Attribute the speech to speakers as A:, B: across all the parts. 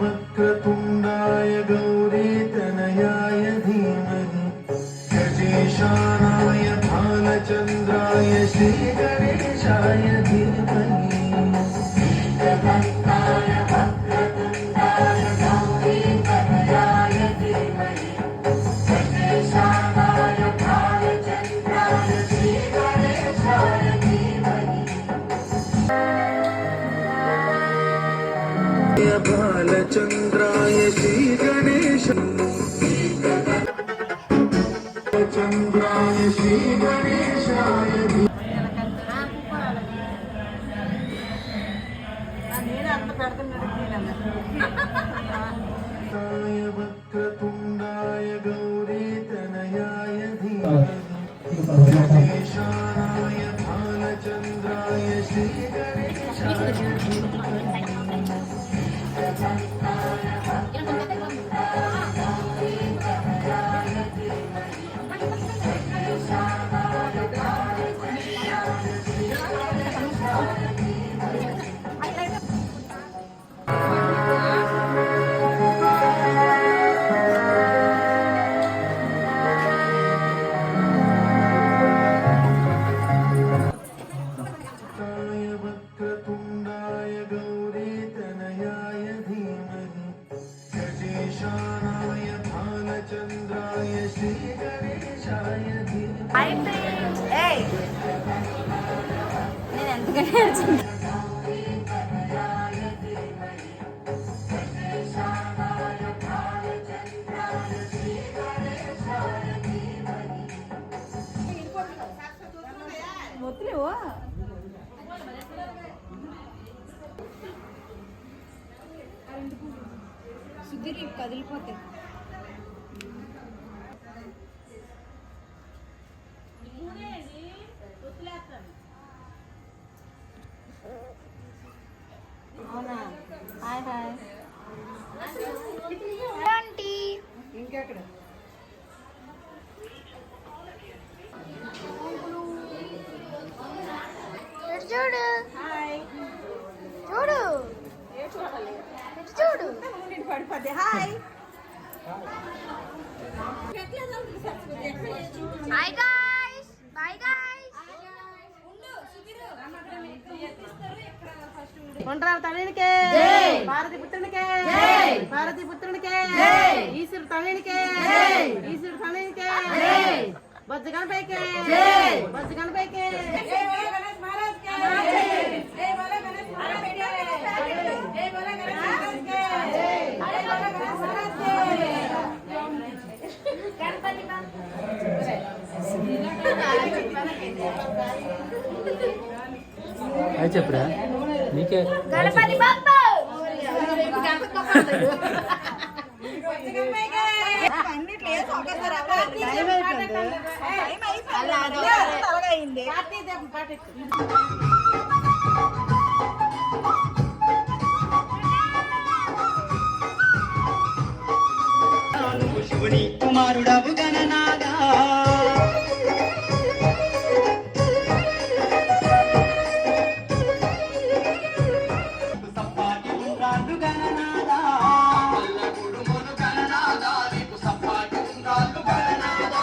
A: वक्रतुण्डाय गौरीतनयाय धीमहि गजेशानाय भालचन्द्राय श्रीगणेशाय धीमहि बालचन्द्राय श्रीगणेश चन्द्राय श्रीगणेशाय वक्रतुण्डाय गौरीतनयाय धीमहि गजेशानाय भालचन्द्राय श्रीगणेशाय वक्रतुण्डाय गौरीतनयाय धीमहि गजेशानाय भालचन्द्राय श्रीगणेशाय धीमहि
B: సుధీర్ కదిలిపోతాయి. అవునా? Hi hi. ఇంకెక్కడ
C: చూడు చూడు చూడు
B: పడిపోద్ది. Hi
C: hi guys bye guys
B: Kondarao తల్లినికే భారతి పుత్రునికే భారతి పుత్రునికే ఈశ్వరు తల్లినికే ఈశ్వరు తల్లినికే బొజ్జ గణపైకే బొజ్జ గణపైకే
D: అయి చెప్పురా నీకే
C: గణపతి బాప్పా
E: శివుని కుమారుడవు గణనాదా సప్పాటి ఉండ్రాళ్ళు గణనాదా పల్లగుడుములు గణనాదా నీకు సప్పాటి ఉండ్రాళ్ళు గణనాదా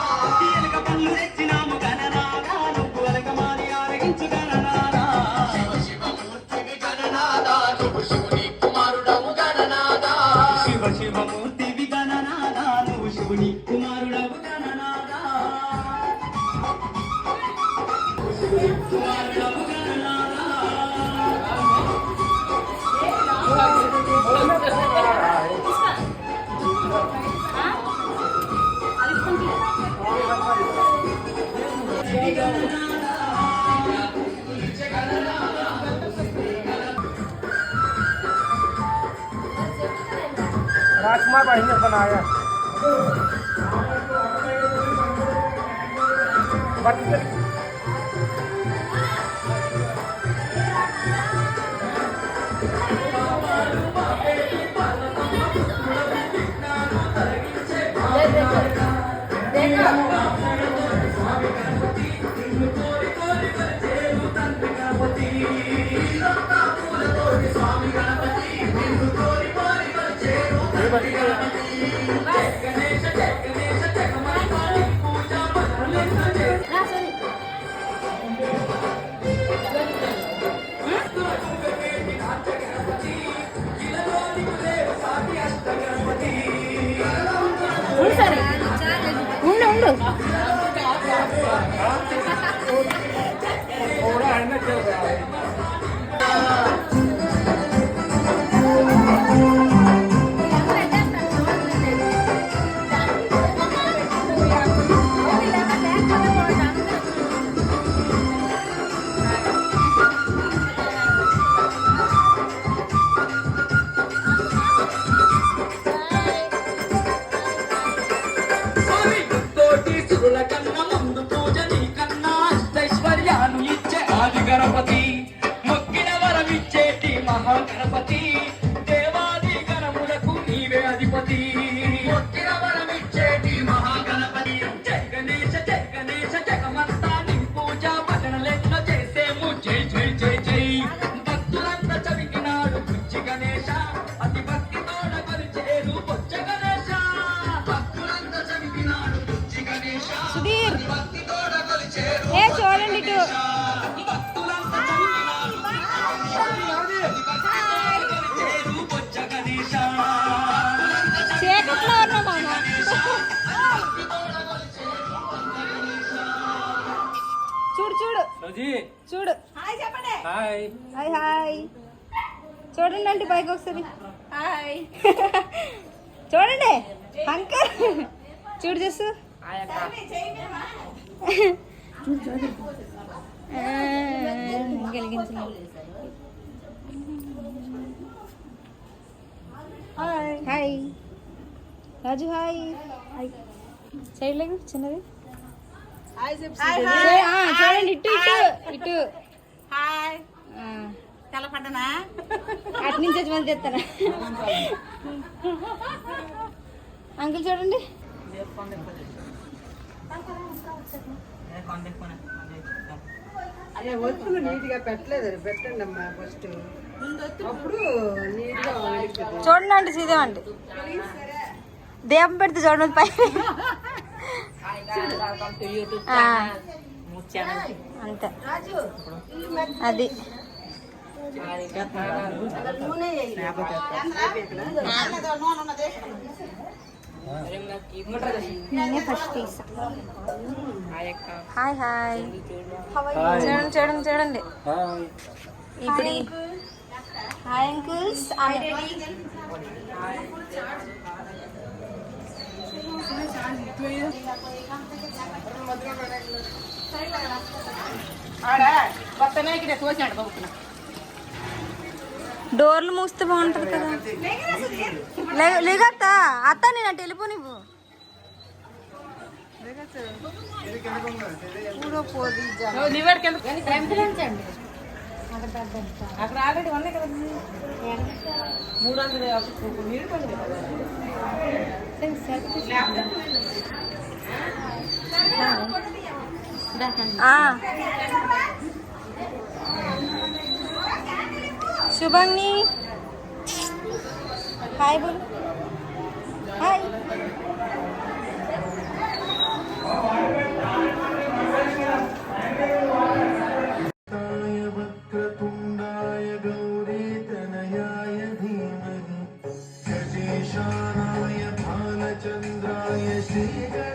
E: ఎలక పళ్ళు తెచ్చినాము గణనాదా నువ్వు ఎలక మారి ఆరగించు గణనాదా శివ శివమూర్తివి గణనాదా నువ్వు శివుని కుమారుడవు గణనాదా శివ శివమూర్తివి గణనాదా నువ్వు శివుని కుమారుడవు గణనాదా కుమారుడవు గణనాదా
D: राजकुमार भाई ने बनाया
E: స్వామి గణపతి
B: ఉండు ఉండు
E: స్వామి కోటి సురుల కన్నా ముందు పూజ నీకన్నా అష్టైశ్వర్యాలు ఇచ్చే ఆది గణపతి మొక్కిన వరమిచ్చేటి మహాగణపతి దేవాది గణములకు నీవే అధిపతి మొక్కిన వరమిచ్చేటి మహాగణపతి జై గణేశ జగమంతా నీ పూజ భజనలెన్నో చేసేము జై జై జై జై భక్తులంతా చవికినాడు బుజ్జి గణేశ అతి భక్తితోడ కొలిచేరు బొజ్జ గణేశ భక్తులంతా చవికినాడు బుజ్జి గణేశ
B: సుధీర్
E: భక్తితోడ కొలిచేరు
B: ఏ చూడండి ఇటు
E: భక్తులంతా చవికినాడు కొలిచేరు బొజ్జ గణేశ
B: చీకట్లో ఉన్నాం మామ చూడు చూడు
D: రోజీ
B: చూడు
D: హాయ్
B: హాయ్ హాయ్ చూడండి అంటే పైకి ఒకసారి హాయ్ చూడండి అంకల్ చూడు చేసు హాయ్ రాజు హాయ్ సైడ్ లేకు చిన్నది చూడండి ఇటు ఇటు ఇటు
F: హాయ్ తెల్లపడ్డనా
B: అటు నుంచి వచ్చి మంది తెస్తాను అంకుల్ చూడండి
F: అదే ఒత్తులు నీట్ గా పెట్టలేదు పెట్టండి అమ్మా ఫస్ట్ అప్పుడు నీట్ గా వెలుగుతుంది.
B: చూడండి అంటే సీదేమండి దీపం పెడితే చూడండి పై అంతే అది నేనే ఫస్ట్ తీసా హాయ్ హాయ్ చూడండి చూడండి చూడండి ఇప్పుడు హాయ్ అంకుల్స్ డోర్లు మూస్తే బాగుంటది కదా లేగత్త అత్త నేను అటు వెళ్ళిపో నువ్వు
F: అక్కడ ఆల్రెడీ ఉన్నాయి కదా 300 నీళ్ళు పడింది కదా.
B: शुभांगी हाय बोल हाय
A: वक्रतुण्डाय गौरीतनयाय धीमहि गजेशानाय भालचन्द्राय श्रीगणेशाय